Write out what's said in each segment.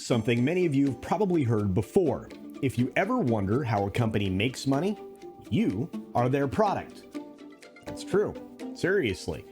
something many of you have probably heard before. If you ever wonder how a company makes money, you are their product. That's true. Seriously.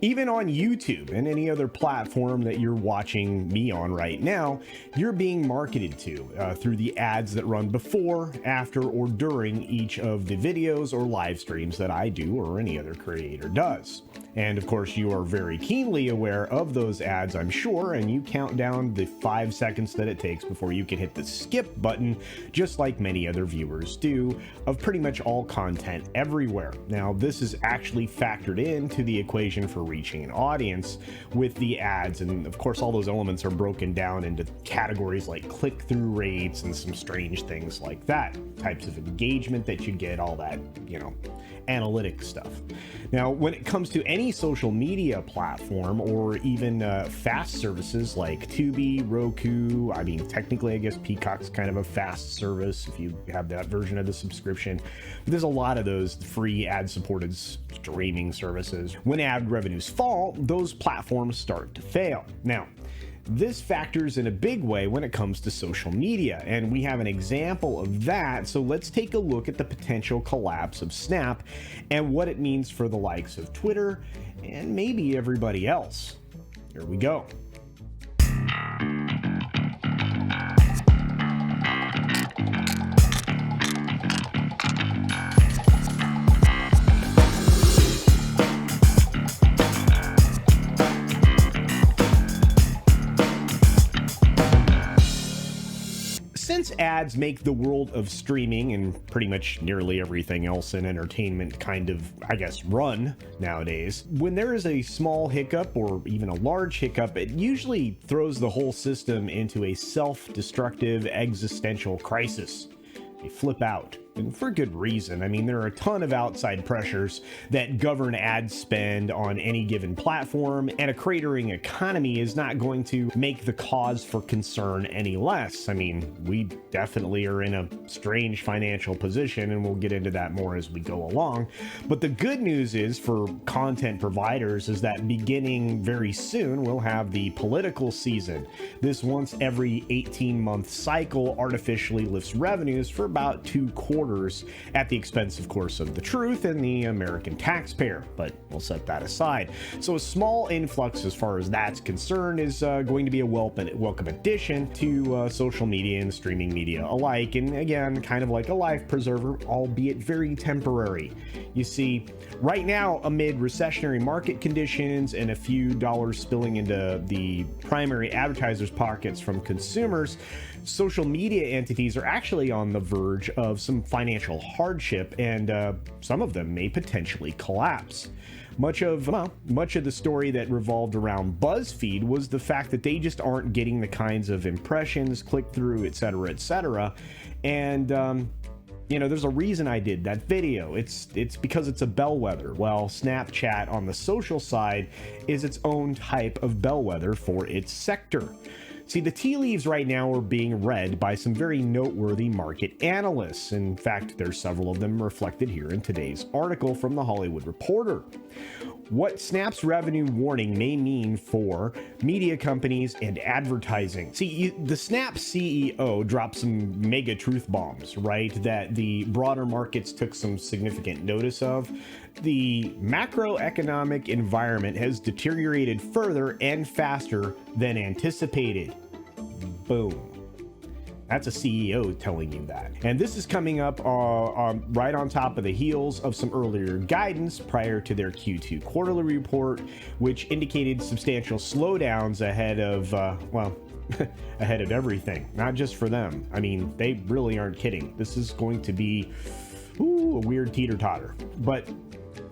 Even on YouTube and any other platform that you're watching me on right now, you're being marketed to through the ads that run before, after, or during each of the videos or live streams that I do or any other creator does. And of course, you are very keenly aware of those ads, I'm sure, and you count down the 5 seconds that it takes before you can hit the skip button, just like many other viewers do, of pretty much all content everywhere. Now, this is actually factored into the equation for reaching an audience with the ads, and of course, all those elements are broken down into categories like click-through rates and some strange things like that, types of engagement that you get, all that, analytic stuff. Now, when it comes to any social media platform or even fast services like Tubi, Roku, I mean, technically, I guess Peacock's kind of a fast service if you have that version of the subscription. But there's a lot of those free ad-supported streaming services. When ad revenues fall, those platforms start to fail. Now, this factors in a big way when it comes to social media, and we have an example of that. So let's take a look at the potential collapse of Snap and what it means for the likes of Twitter and maybe everybody else. Here we go. Since ads make the world of streaming and pretty much nearly everything else in entertainment kind of, run nowadays, when there is a small hiccup or even a large hiccup, it usually throws the whole system into a self-destructive existential crisis. They flip out. And for good reason. I mean, there are a ton of outside pressures that govern ad spend on any given platform, and a cratering economy is not going to make the cause for concern any less. I mean, we definitely are in a strange financial position, and we'll get into that more as we go along. But the good news is for content providers is that beginning very soon, we'll have the political season. This once every 18-month cycle artificially lifts revenues for about 2 quarters at the expense, of course, of the truth and the American taxpayer, but we'll set that aside. So a small influx as far as that's concerned is going to be a welcome addition to social media and streaming media alike, and again, kind of like a life preserver, albeit very temporary. You see, right now, amid recessionary market conditions and a few dollars spilling into the primary advertisers' pockets from consumers, social media entities are actually on the verge of some financial hardship, and some of them may potentially collapse. Much of the story that revolved around BuzzFeed was the fact that they just aren't getting the kinds of impressions, click-through, etc. And there's a reason I did that video. It's because it's a bellwether. Well, Snapchat on the social side is its own type of bellwether for its sector. See, the tea leaves right now are being read by some very noteworthy market analysts. In fact, there's several of them reflected here in today's article from The Hollywood Reporter. What Snap's revenue warning may mean for media companies and advertising. See, the Snap CEO dropped some mega truth bombs, right, that the broader markets took some significant notice of. The macroeconomic environment has deteriorated further and faster than anticipated. Boom. That's a CEO telling you that. And this is coming up right on top of the heels of some earlier guidance prior to their Q2 quarterly report, which indicated substantial slowdowns ahead of, ahead of everything, not just for them. I mean, they really aren't kidding. This is going to be a weird teeter-totter. But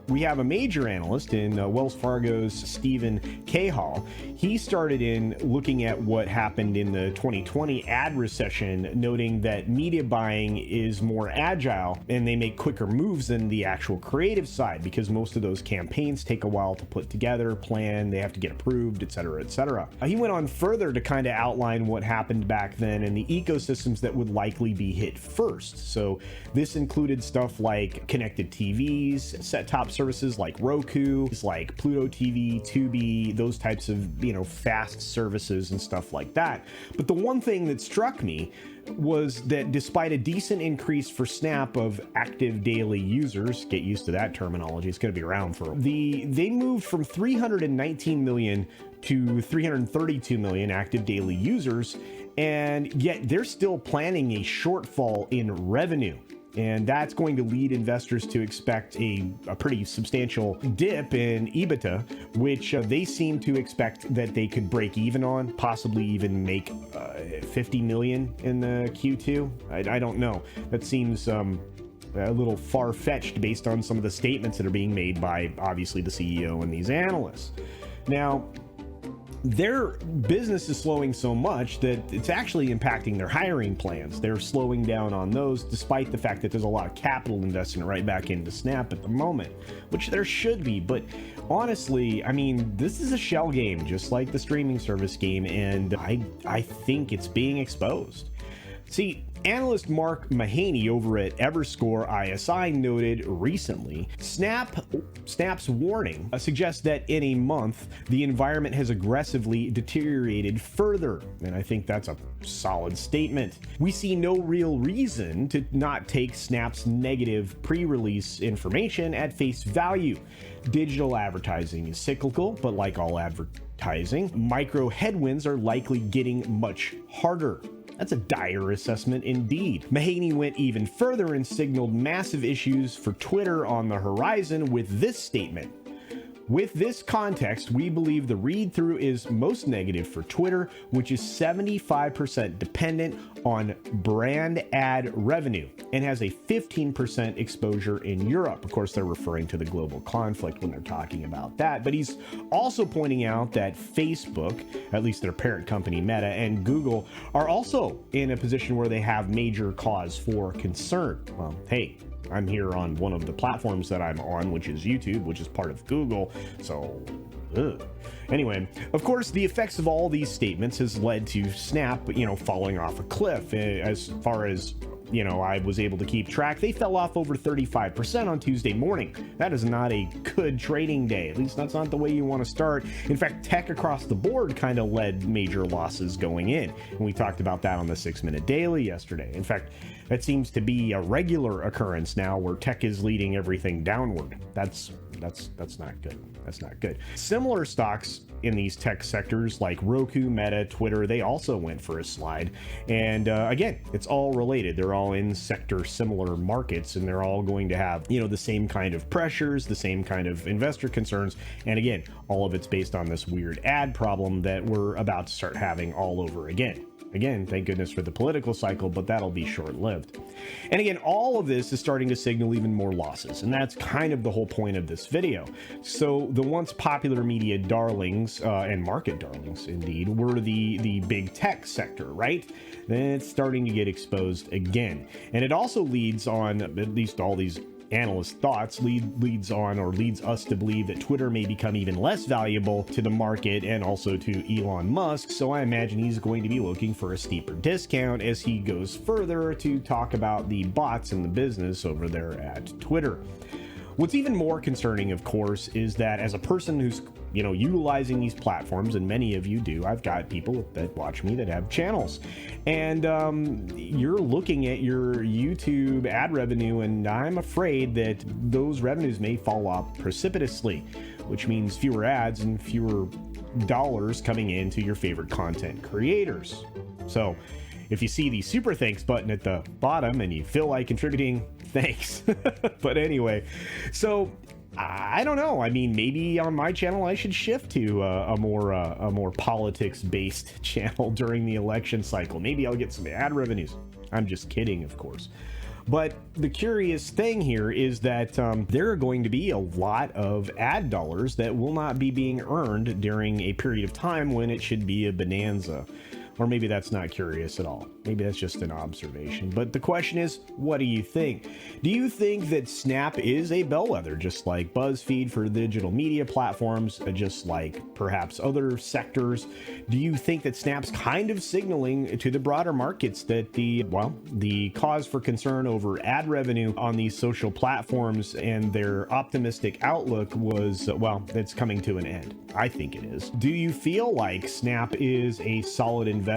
we have a major analyst in Wells Fargo's Stephen Cahill. He started in looking at what happened in the 2020 ad recession, noting that media buying is more agile and they make quicker moves than the actual creative side because most of those campaigns take a while to put together, plan, they have to get approved, etc. He went on further to kind of outline what happened back then and the ecosystems that would likely be hit first. So this included stuff like connected TVs, set-top services like Roku, like Pluto TV, Tubi, those types of, fast services and stuff like that. But the one thing that struck me was that despite a decent increase for Snap of active daily users, get used to that terminology, it's going to be around for they moved from 319 million to 332 million active daily users, and yet they're still planning a shortfall in revenue. And that's going to lead investors to expect a pretty substantial dip in EBITDA, which they seem to expect that they could break even on, possibly even make 50 million in the Q2. I don't know. That seems a little far-fetched based on some of the statements that are being made by, obviously, the CEO and these analysts. Now, their business is slowing so much that it's actually impacting their hiring plans. They're slowing down on those, despite the fact that there's a lot of capital investment right back into Snap at the moment, which there should be. But honestly, I mean, this is a shell game, just like the streaming service game, and I think it's being exposed. See, analyst Mark Mahaney over at Everscore ISI noted recently, Snap's warning suggests that in a month, the environment has aggressively deteriorated further. And I think that's a solid statement. We see no real reason to not take Snap's negative pre-release information at face value. Digital advertising is cyclical, but like all advertising, micro headwinds are likely getting much harder. That's a dire assessment indeed. Mahaney went even further and signaled massive issues for Twitter on the horizon with this statement. With this context, we believe the read-through is most negative for Twitter, which is 75% dependent on brand ad revenue and has a 15% exposure in Europe. Of course, they're referring to the global conflict when they're talking about that. But he's also pointing out that Facebook, at least their parent company Meta, and Google are also in a position where they have major cause for concern. Well, hey, I'm here on one of the platforms that I'm on, which is YouTube, which is part of Google. So, anyway, of course, the effects of all these statements has led to Snap, falling off a cliff. As far as, I was able to keep track, they fell off over 35% on Tuesday morning. That is not a good trading day. At least that's not the way you want to start. In fact, tech across the board kind of led major losses going in. And we talked about that on the 6-Minute Daily yesterday. In fact, that seems to be a regular occurrence now where tech is leading everything downward. That's not good. That's not good. Similar stocks in these tech sectors like Roku, Meta, Twitter, they also went for a slide. And again, it's all related. They're all in sector similar markets, and they're all going to have, the same kind of pressures, the same kind of investor concerns. And again, all of it's based on this weird ad problem that we're about to start having all over again. Again, thank goodness for the political cycle, but that'll be short-lived. And again, all of this is starting to signal even more losses, and that's kind of the whole point of this video. So the once popular media darlings, and market darlings indeed, were the big tech sector, right? Then it's starting to get exposed again. And it also leads on, at least all these analyst thoughts, leads us to believe that Twitter may become even less valuable to the market and also to Elon Musk. So I imagine he's going to be looking for a steeper discount as he goes further to talk about the bots in the business over there at Twitter. What's even more concerning, of course, is that as a person who's, utilizing these platforms, and many of you do, I've got people that watch me that have channels, and you're looking at your YouTube ad revenue, and I'm afraid that those revenues may fall off precipitously, which means fewer ads and fewer dollars coming into your favorite content creators. So if you see the super thanks button at the bottom and you feel like contributing, thanks. But anyway, so I don't know. I mean, maybe on my channel I should shift to a more politics-based channel during the election cycle. Maybe I'll get some ad revenues. I'm just kidding, of course. But the curious thing here is that there are going to be a lot of ad dollars that will not be being earned during a period of time when it should be a bonanza. Or maybe that's not curious at all. Maybe that's just an observation. But the question is, what do you think? Do you think that Snap is a bellwether, just like BuzzFeed for digital media platforms, just like perhaps other sectors? Do you think that Snap's kind of signaling to the broader markets that the cause for concern over ad revenue on these social platforms and their optimistic outlook was, it's coming to an end? I think it is. Do you feel like Snap is a solid investment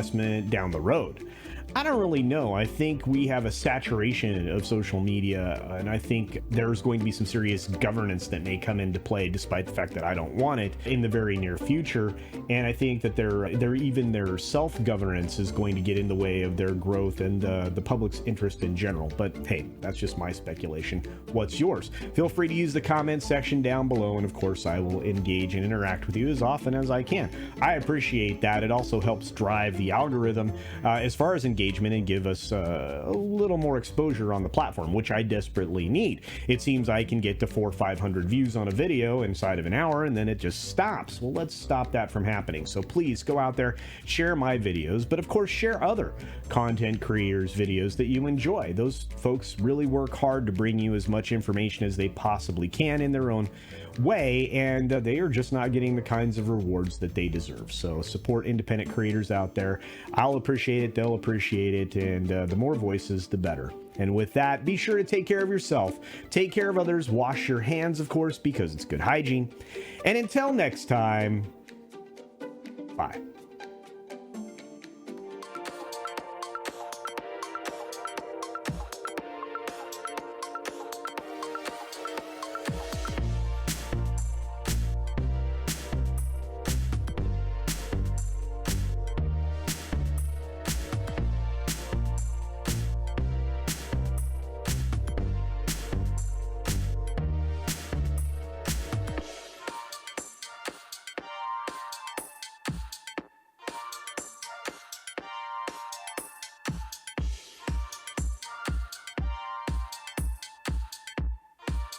down the road? I don't really know. I think we have a saturation of social media, and I think there's going to be some serious governance that may come into play, despite the fact that I don't want it, in the very near future. And I think that their self-governance is going to get in the way of their growth and the public's interest in general. But hey, that's just my speculation. What's yours? Feel free to use the comments section down below, and of course I will engage and interact with you as often as I can. I appreciate that. It also helps drive the algorithm as far as engagement and give us a little more exposure on the platform, which I desperately need. It seems I can get to 400 or 500 views on a video inside of an hour, and then it just stops. Well, let's stop that from happening. So please go out there, share my videos, but of course share other content creators' videos that you enjoy. Those folks really work hard to bring you as much information as they possibly can in their own way, and they are just not getting the kinds of rewards that they deserve. So support independent creators out there. I'll appreciate it, they'll appreciate it, and the more voices, the better. And with that, be sure to take care of yourself, take care of others, wash your hands, of course, because it's good hygiene. And until next time, bye.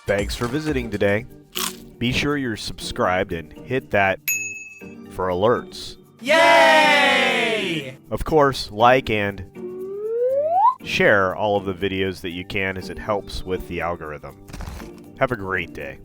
Thanks for visiting today. Be sure you're subscribed and hit that for alerts. Yay! Of course, like and share all of the videos that you can, as it helps with the algorithm. Have a great day.